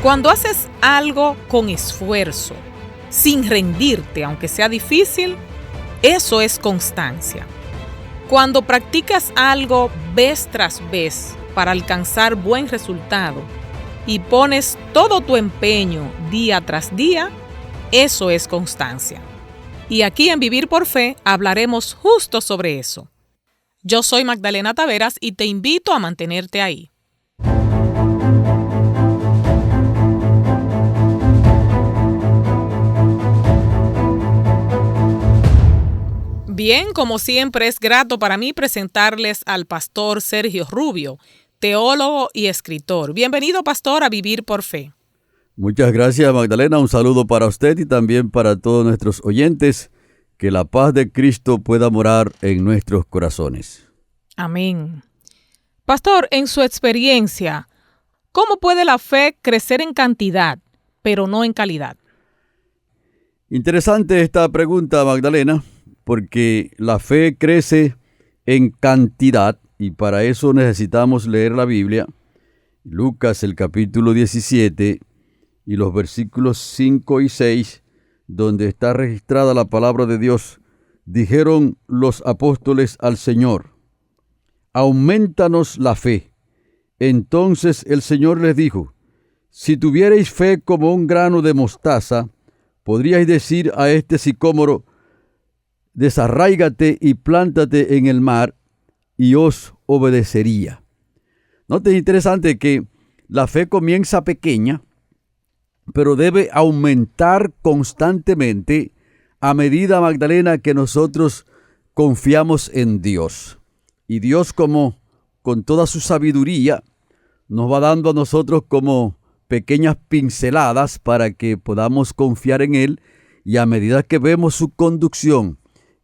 Cuando haces algo con esfuerzo, sin rendirte, aunque sea difícil, eso es constancia. Cuando practicas algo vez tras vez para alcanzar buen resultado y pones todo tu empeño día tras día, eso es constancia. Y aquí en Vivir por Fe hablaremos justo sobre eso. Yo soy Magdalena Taveras y te invito a mantenerte ahí. Bien, como siempre es grato para mí presentarles al pastor Sergio Rubio, teólogo y escritor. Bienvenido, pastor, a Vivir por Fe. Muchas gracias, Magdalena. Un saludo para usted y también para todos nuestros oyentes. Que la paz de Cristo pueda morar en nuestros corazones. Amén. Pastor, en su experiencia, ¿cómo puede la fe crecer en cantidad, pero no en calidad? Interesante esta pregunta, Magdalena, porque la fe crece en cantidad y para eso necesitamos leer la Biblia. Lucas, el capítulo 17 y los versículos 5 y 6, donde está registrada la palabra de Dios. Dijeron los apóstoles al Señor: aumentanos la fe. Entonces el Señor les dijo: si tuvierais fe como un grano de mostaza, podríais decir a este sicómoro: desarráigate y plántate en el mar, y os obedecería. Note, interesante que la fe comienza pequeña, pero debe aumentar constantemente a medida, Magdalena, que nosotros confiamos en Dios. Y Dios, como con toda su sabiduría, nos va dando a nosotros como pequeñas pinceladas para que podamos confiar en Él, y a medida que vemos su conducción,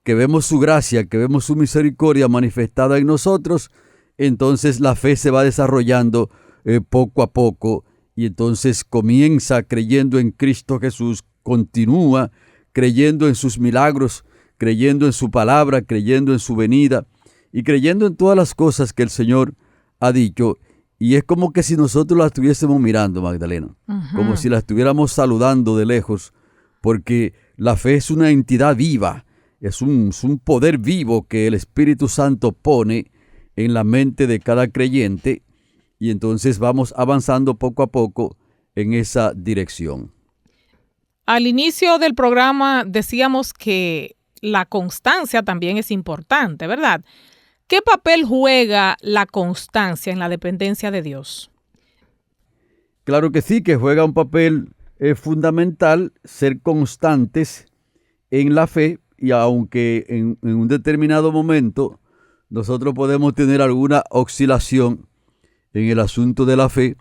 que vemos su gracia, que vemos su misericordia manifestada en nosotros, entonces la fe se va desarrollando poco a poco, y entonces comienza creyendo en Cristo Jesús, continúa creyendo en sus milagros, creyendo en su palabra, creyendo en su venida y creyendo en todas las cosas que el Señor ha dicho. Y es como que si nosotros la estuviésemos mirando, Magdalena, como si la estuviéramos saludando de lejos, porque la fe es una entidad viva. Es un poder vivo que el Espíritu Santo pone en la mente de cada creyente, y entonces vamos avanzando poco a poco en esa dirección. Al inicio del programa decíamos que la constancia también es importante, ¿verdad? ¿Qué papel juega la constancia en la dependencia de Dios? Claro que sí, que juega un papel fundamental ser constantes en la fe. Y aunque en un determinado momento nosotros podemos tener alguna oscilación en el asunto de la fe,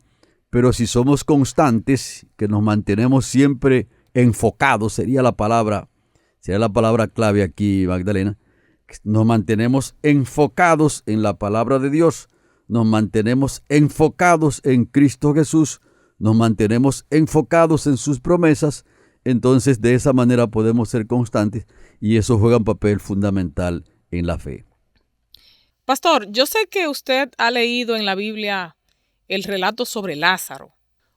pero si somos constantes, que nos mantenemos siempre enfocados, sería la palabra clave aquí, Magdalena, nos mantenemos enfocados en la palabra de Dios, nos mantenemos enfocados en Cristo Jesús, nos mantenemos enfocados en sus promesas, entonces de esa manera podemos ser constantes. Y eso juega un papel fundamental en la fe. Pastor, yo sé que usted ha leído en la Biblia el relato sobre Lázaro,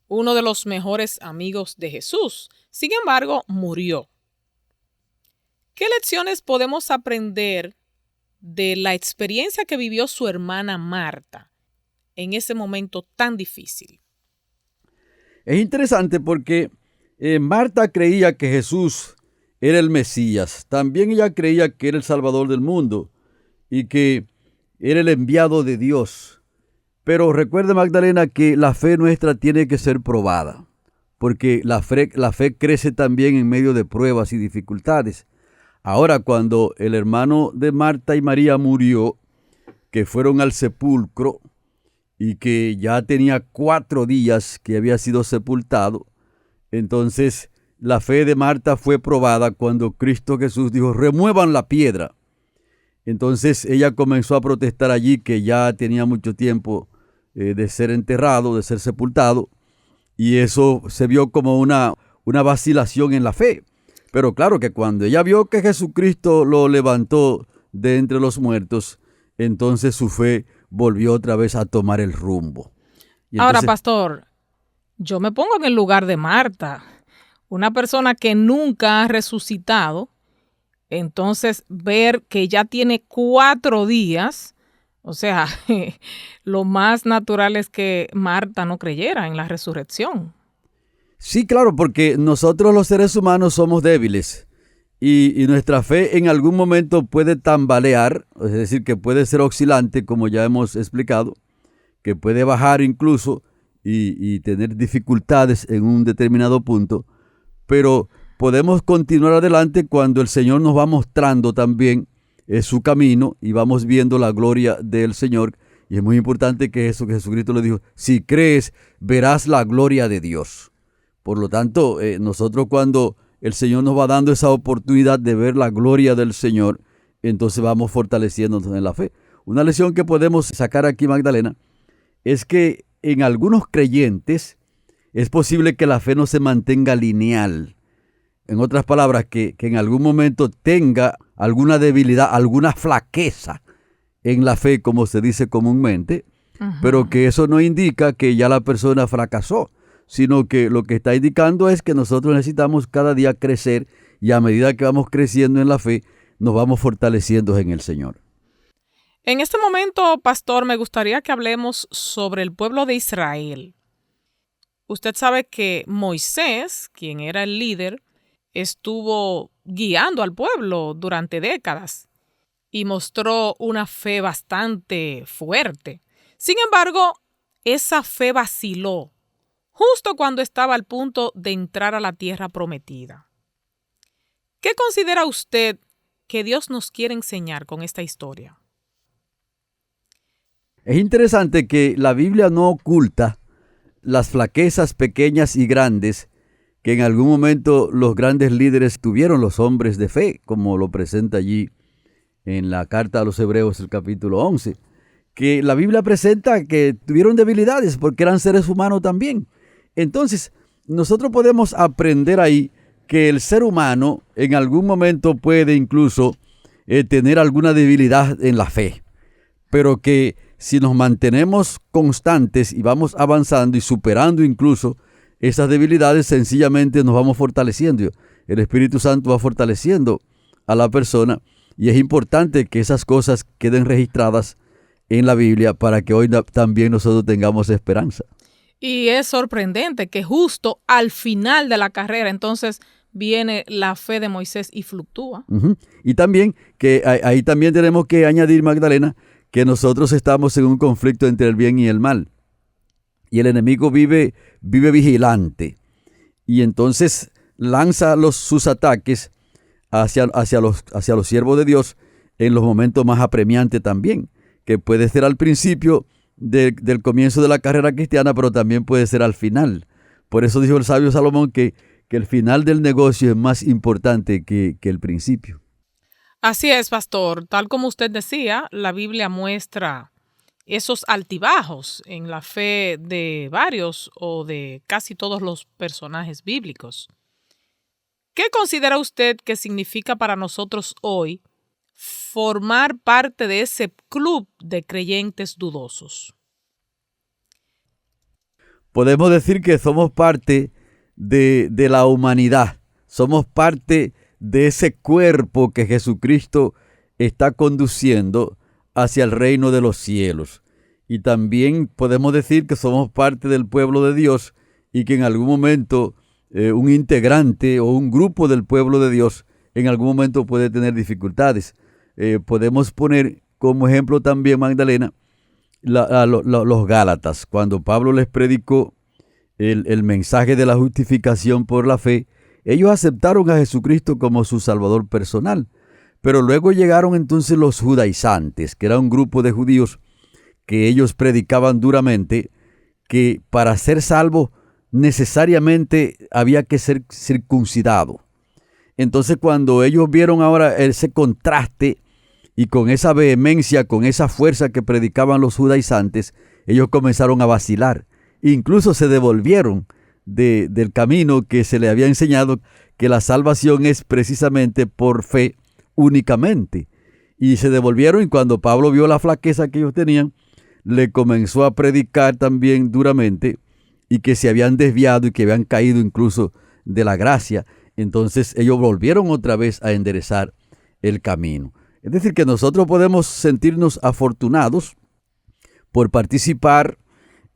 uno de los mejores amigos de Jesús. Sin embargo, murió. ¿Qué lecciones podemos aprender de la experiencia que vivió su hermana Marta en ese momento tan difícil? Es interesante porque Marta creía que Jesús era el Mesías. También ella creía que era el Salvador del mundo y que era el enviado de Dios. Pero recuerde, Magdalena, que la fe nuestra tiene que ser probada, porque la fe crece también en medio de pruebas y dificultades. Ahora, cuando el hermano de Marta y María murió, que fueron al sepulcro y que ya tenía 4 días que había sido sepultado, entonces la fe de Marta fue probada cuando Cristo Jesús dijo: remuevan la piedra. Entonces ella comenzó a protestar allí que ya tenía mucho tiempo de ser enterrado, de ser sepultado, y eso se vio como una vacilación en la fe. Pero claro que cuando ella vio que Jesucristo lo levantó de entre los muertos, entonces su fe volvió otra vez a tomar el rumbo. Ahora, pastor, Yo me pongo en el lugar de Marta, una persona que nunca ha resucitado. Entonces, ver que ya tiene 4 días, o sea, lo más natural es que Marta no creyera en la resurrección. Sí, claro, porque nosotros los seres humanos somos débiles y nuestra fe en algún momento puede tambalear, es decir, que puede ser oscilante, como ya hemos explicado, que puede bajar incluso y tener dificultades en un determinado punto, pero podemos continuar adelante cuando el Señor nos va mostrando también su camino y vamos viendo la gloria del Señor. Y es muy importante que eso que Jesucristo le dijo, si crees, verás la gloria de Dios. Por lo tanto, nosotros cuando el Señor nos va dando esa oportunidad de ver la gloria del Señor, entonces vamos fortaleciéndonos en la fe. Una lección que podemos sacar aquí, Magdalena, es que en algunos creyentes es posible que la fe no se mantenga lineal. En otras palabras, que en algún momento tenga alguna debilidad, alguna flaqueza en la fe, como se dice comúnmente, pero que eso no indica que ya la persona fracasó, sino que lo que está indicando es que nosotros necesitamos cada día crecer y a medida que vamos creciendo en la fe, nos vamos fortaleciendo en el Señor. En este momento, pastor, me gustaría que hablemos sobre el pueblo de Israel. Usted sabe que Moisés, quien era el líder, estuvo guiando al pueblo durante décadas y mostró una fe bastante fuerte. Sin embargo, esa fe vaciló justo cuando estaba al punto de entrar a la tierra prometida. ¿Qué considera usted que Dios nos quiere enseñar con esta historia? Es interesante que la Biblia no oculta las flaquezas pequeñas y grandes que en algún momento los grandes líderes tuvieron, los hombres de fe, como lo presenta allí en la carta a los Hebreos, el capítulo 11, que la Biblia presenta que tuvieron debilidades porque eran seres humanos también. Entonces, nosotros podemos aprender ahí que el ser humano en algún momento puede incluso tener alguna debilidad en la fe, pero que si nos mantenemos constantes y vamos avanzando y superando incluso esas debilidades, sencillamente nos vamos fortaleciendo. El Espíritu Santo va fortaleciendo a la persona y es importante que esas cosas queden registradas en la Biblia para que hoy también nosotros tengamos esperanza. Y es sorprendente que justo al final de la carrera entonces viene la fe de Moisés y fluctúa. Y también que ahí también tenemos que añadir, Magdalena, que nosotros estamos en un conflicto entre el bien y el mal. Y el enemigo vive vigilante. Y entonces lanza sus ataques hacia los siervos de Dios en los momentos más apremiantes también, que puede ser al principio del comienzo de la carrera cristiana, pero también puede ser al final. Por eso dijo el sabio Salomón que el final del negocio es más importante que el principio. Así es, pastor. Tal como usted decía, la Biblia muestra esos altibajos en la fe de varios o de casi todos los personajes bíblicos. ¿Qué considera usted que significa para nosotros hoy formar parte de ese club de creyentes dudosos? Podemos decir que somos parte de la humanidad, somos parte de ese cuerpo que Jesucristo está conduciendo hacia el reino de los cielos. Y también podemos decir que somos parte del pueblo de Dios y que en algún momento un integrante o un grupo del pueblo de Dios en algún momento puede tener dificultades. Podemos poner como ejemplo también, Magdalena, los Gálatas. Cuando Pablo les predicó el mensaje de la justificación por la fe, ellos aceptaron a Jesucristo como su Salvador personal. Pero luego llegaron entonces los judaizantes, que era un grupo de judíos que ellos predicaban duramente que para ser salvo necesariamente había que ser circuncidado. Entonces cuando ellos vieron ahora ese contraste y con esa vehemencia, con esa fuerza que predicaban los judaizantes, ellos comenzaron a vacilar. Incluso se devolvieron del camino que se les había enseñado, que la salvación es precisamente por fe únicamente. Y se devolvieron, y cuando Pablo vio la flaqueza que ellos tenían, le comenzó a predicar también duramente y que se habían desviado y que habían caído incluso de la gracia. Entonces ellos volvieron otra vez a enderezar el camino. Es decir, que nosotros podemos sentirnos afortunados por participar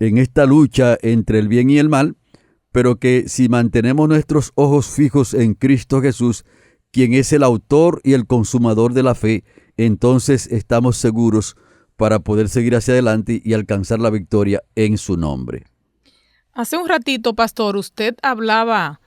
en esta lucha entre el bien y el mal, pero que si mantenemos nuestros ojos fijos en Cristo Jesús, quien es el autor y el consumador de la fe, entonces estamos seguros para poder seguir hacia adelante y alcanzar la victoria en su nombre. Hace un ratito, pastor, usted hablaba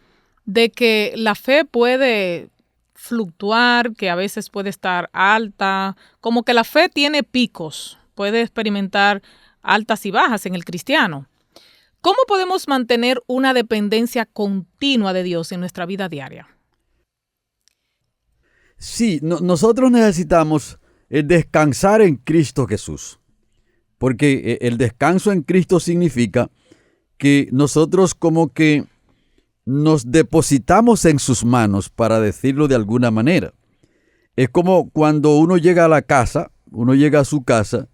de que la fe puede fluctuar, que a veces puede estar alta, como que la fe tiene picos, puede experimentar altas y bajas en el cristiano. ¿Cómo podemos mantener una dependencia continua de Dios en nuestra vida diaria? Sí, nosotros necesitamos descansar en Cristo Jesús, porque el descanso en Cristo significa que nosotros como que nos depositamos en sus manos, para decirlo de alguna manera. Es como cuando uno llega a la casa, uno llega a su casa,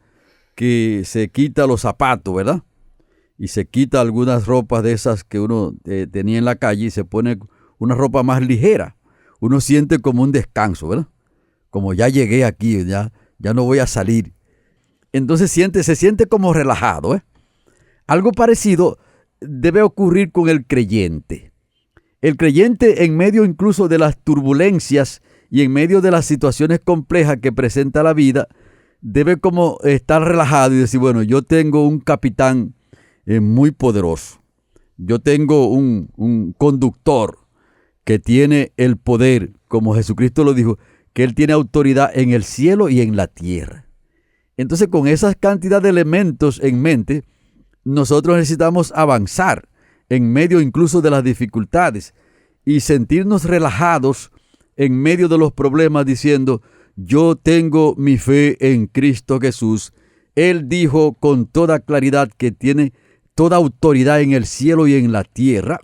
que se quita los zapatos, ¿verdad? Y se quita algunas ropas de esas que uno tenía en la calle y se pone una ropa más ligera. Uno siente como un descanso, ¿verdad? Como ya llegué aquí, ya no voy a salir. Entonces se siente como relajado, ¿eh? Algo parecido debe ocurrir con el creyente. El creyente, en medio incluso de las turbulencias y en medio de las situaciones complejas que presenta la vida, debe como estar relajado y decir, bueno, yo tengo un capitán muy poderoso. Yo tengo un conductor que tiene el poder, como Jesucristo lo dijo, que Él tiene autoridad en el cielo y en la tierra. Entonces, con esa cantidad de elementos en mente, nosotros necesitamos avanzar en medio incluso de las dificultades y sentirnos relajados en medio de los problemas diciendo, yo tengo mi fe en Cristo Jesús. Él dijo con toda claridad que tiene toda autoridad en el cielo y en la tierra,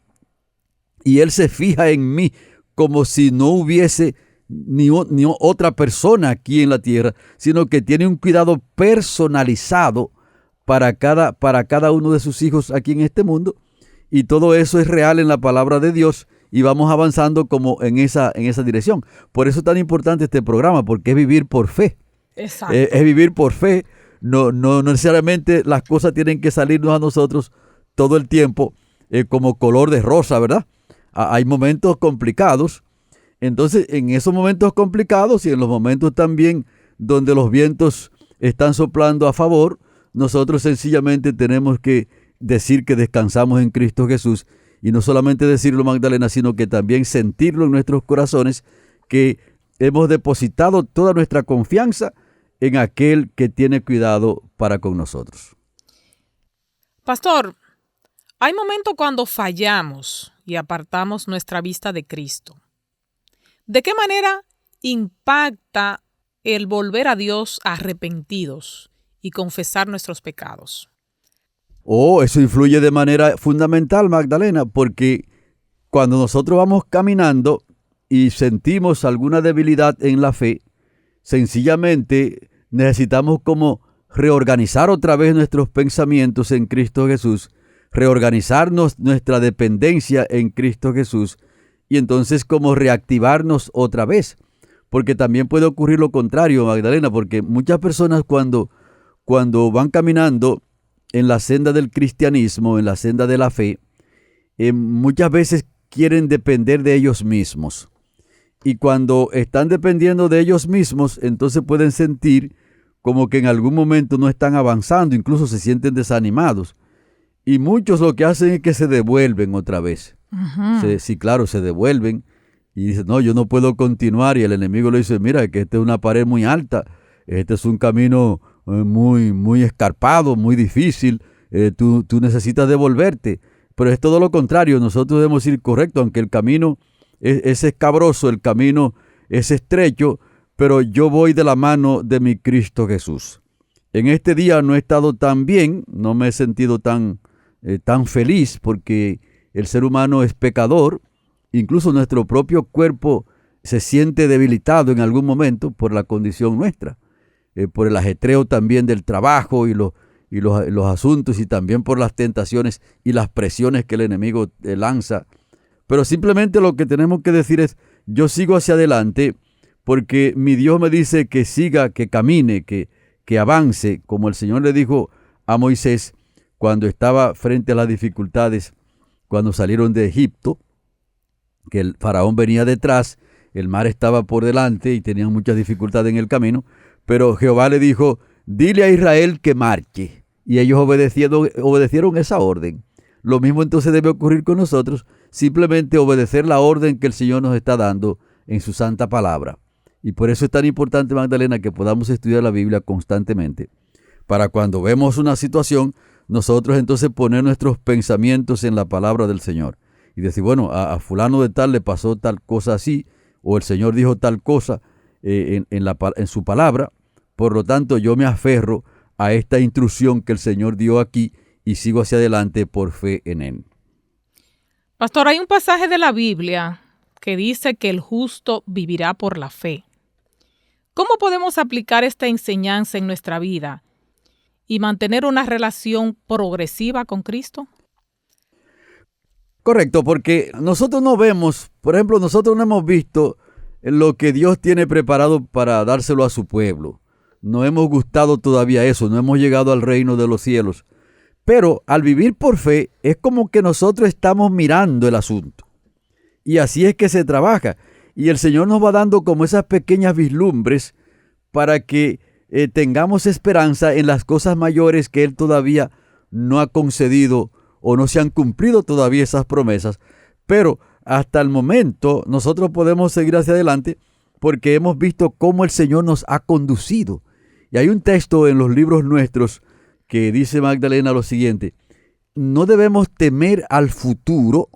y Él se fija en mí como si no hubiese ni otra persona aquí en la tierra, sino que tiene un cuidado personalizado para cada uno de sus hijos aquí en este mundo. Y todo eso es real en la palabra de Dios y vamos avanzando como en esa dirección. Por eso es tan importante este programa, porque es vivir por fe. Exacto. Es vivir por fe. No necesariamente las cosas tienen que salirnos a nosotros todo el tiempo como color de rosa, ¿verdad? Hay momentos complicados. Entonces, en esos momentos complicados y en los momentos también donde los vientos están soplando a favor, nosotros sencillamente tenemos que decir que descansamos en Cristo Jesús, y no solamente decirlo, Magdalena, sino que también sentirlo en nuestros corazones, que hemos depositado toda nuestra confianza en aquel que tiene cuidado para con nosotros. Pastor, hay momentos cuando fallamos y apartamos nuestra vista de Cristo. ¿De qué manera impacta el volver a Dios arrepentidos y confesar nuestros pecados? Eso influye de manera fundamental, Magdalena, porque cuando nosotros vamos caminando y sentimos alguna debilidad en la fe, sencillamente necesitamos como reorganizar otra vez nuestros pensamientos en Cristo Jesús, reorganizarnos nuestra dependencia en Cristo Jesús y entonces como reactivarnos otra vez. Porque también puede ocurrir lo contrario, Magdalena, porque muchas personas cuando van caminando en la senda del cristianismo, en la senda de la fe, muchas veces quieren depender de ellos mismos. Y cuando están dependiendo de ellos mismos, entonces pueden sentir como que en algún momento no están avanzando, incluso se sienten desanimados. Y muchos lo que hacen es que se devuelven otra vez. Uh-huh. Sí, claro, se devuelven y dicen, no, yo no puedo continuar. Y el enemigo le dice, mira, que esta es una pared muy alta, este es un camino muy escarpado, muy difícil, tú necesitas devolverte. Pero es todo lo contrario, nosotros debemos ir correcto, aunque el camino es escabroso, el camino es estrecho, pero yo voy de la mano de mi Cristo Jesús. En este día no he estado tan bien, no me he sentido tan feliz, porque el ser humano es pecador, incluso nuestro propio cuerpo se siente debilitado en algún momento por la condición nuestra. Por el ajetreo también del trabajo y y los asuntos y también por las tentaciones y las presiones que el enemigo lanza. Pero simplemente lo que tenemos que decir es, yo sigo hacia adelante porque mi Dios me dice que siga, que camine, que avance, como el Señor le dijo a Moisés cuando estaba frente a las dificultades, cuando salieron de Egipto, que el faraón venía detrás, el mar estaba por delante y tenían muchas dificultades en el camino, pero Jehová le dijo, dile a Israel que marche. Y ellos obedecieron esa orden. Lo mismo entonces debe ocurrir con nosotros, simplemente obedecer la orden que el Señor nos está dando en su santa palabra. Y por eso es tan importante, Magdalena, que podamos estudiar la Biblia constantemente, para cuando vemos una situación, nosotros entonces poner nuestros pensamientos en la palabra del Señor. Y decir, bueno, a fulano de tal le pasó tal cosa así, o el Señor dijo tal cosa en su palabra. Por lo tanto, yo me aferro a esta instrucción que el Señor dio aquí y sigo hacia adelante por fe en Él. Pastor, hay un pasaje de la Biblia que dice que el justo vivirá por la fe. ¿Cómo podemos aplicar esta enseñanza en nuestra vida y mantener una relación progresiva con Cristo? Correcto, porque nosotros no vemos, por ejemplo, nosotros no hemos visto lo que Dios tiene preparado para dárselo a su pueblo. No hemos gustado todavía eso, no hemos llegado al reino de los cielos. Pero al vivir por fe es como que nosotros estamos mirando el asunto. Y así es que se trabaja. Y el Señor nos va dando como esas pequeñas vislumbres para que tengamos esperanza en las cosas mayores que Él todavía no ha concedido o no se han cumplido todavía esas promesas. Pero hasta el momento nosotros podemos seguir hacia adelante porque hemos visto cómo el Señor nos ha conducido. Y hay un texto en los libros nuestros que dice, Magdalena, lo siguiente: no debemos temer al futuro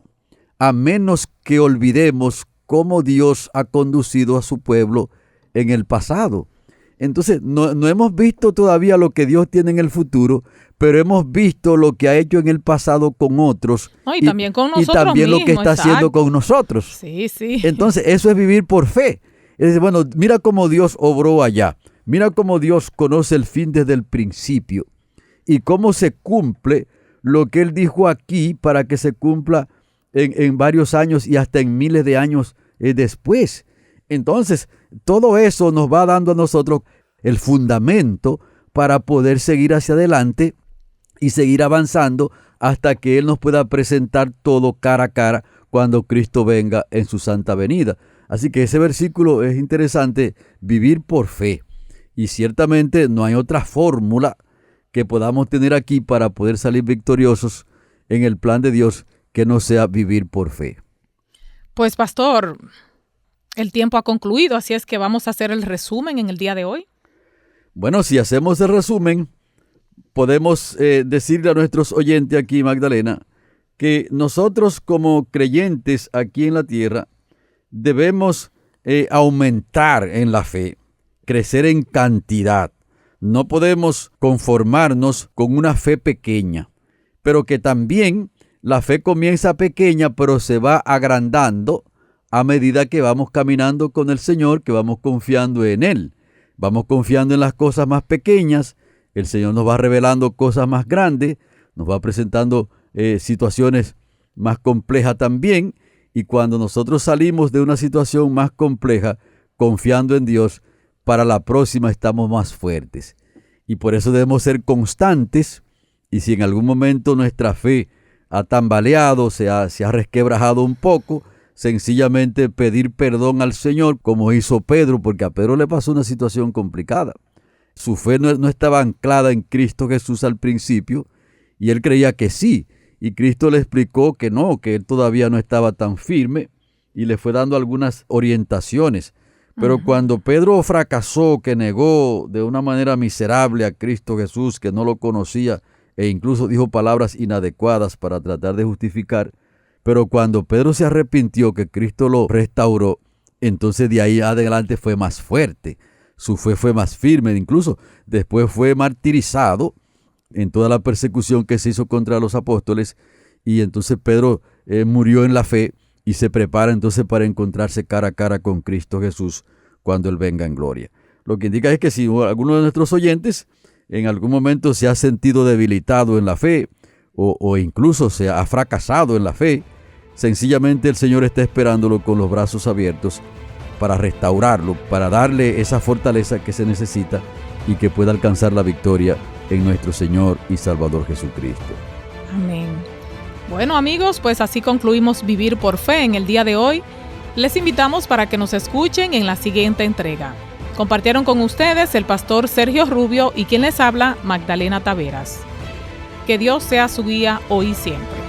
a menos que olvidemos cómo Dios ha conducido a su pueblo en el pasado. Entonces, no hemos visto todavía lo que Dios tiene en el futuro, pero hemos visto lo que ha hecho en el pasado con otros. No, y también con nosotros y también mismos, lo que está haciendo con nosotros. Sí, sí. Entonces, eso es vivir por fe. Es decir, bueno, mira cómo Dios obró allá. Mira cómo Dios conoce el fin desde el principio y cómo se cumple lo que Él dijo aquí para que se cumpla en varios años y hasta en miles de años después. Entonces, todo eso nos va dando a nosotros el fundamento para poder seguir hacia adelante y seguir avanzando hasta que Él nos pueda presentar todo cara a cara cuando Cristo venga en su santa venida. Así que ese versículo es interesante, vivir por fe. Y ciertamente no hay otra fórmula que podamos tener aquí para poder salir victoriosos en el plan de Dios que no sea vivir por fe. Pues, pastor, el tiempo ha concluido, así es que vamos a hacer el resumen en el día de hoy. Bueno, si hacemos el resumen, podemos decirle a nuestros oyentes aquí, Magdalena, que nosotros como creyentes aquí en la tierra debemos aumentar en la fe, crecer en cantidad. No podemos conformarnos con una fe pequeña, pero que también la fe comienza pequeña, pero se va agrandando a medida que vamos caminando con el Señor, que vamos confiando en Él. Vamos confiando en las cosas más pequeñas, el Señor nos va revelando cosas más grandes, nos va presentando situaciones más complejas también, y cuando nosotros salimos de una situación más compleja, confiando en Dios, para la próxima estamos más fuertes. Y por eso debemos ser constantes, y si en algún momento nuestra fe ha tambaleado, se ha resquebrajado un poco, sencillamente pedir perdón al Señor, como hizo Pedro, porque a Pedro le pasó una situación complicada. Su fe no estaba anclada en Cristo Jesús al principio, y él creía que sí, y Cristo le explicó que no, que él todavía no estaba tan firme, y le fue dando algunas orientaciones. Pero cuando Pedro fracasó, que negó de una manera miserable a Cristo Jesús, que no lo conocía, e incluso dijo palabras inadecuadas para tratar de justificar, pero cuando Pedro se arrepintió, que Cristo lo restauró, entonces de ahí adelante fue más fuerte. Su fe fue más firme, incluso después fue martirizado en toda la persecución que se hizo contra los apóstoles, y entonces Pedro murió en la fe y se prepara entonces para encontrarse cara a cara con Cristo Jesús cuando Él venga en gloria. Lo que indica es que si alguno de nuestros oyentes en algún momento se ha sentido debilitado en la fe o incluso se ha fracasado en la fe, sencillamente el Señor está esperándolo con los brazos abiertos para restaurarlo, para darle esa fortaleza que se necesita y que pueda alcanzar la victoria en nuestro Señor y Salvador Jesucristo. Amén. Bueno, amigos, pues así concluimos Vivir por Fe en el día de hoy. Les invitamos para que nos escuchen en la siguiente entrega. Compartieron con ustedes el pastor Sergio Rubio y quien les habla, Magdalena Taveras. Que Dios sea su guía hoy y siempre.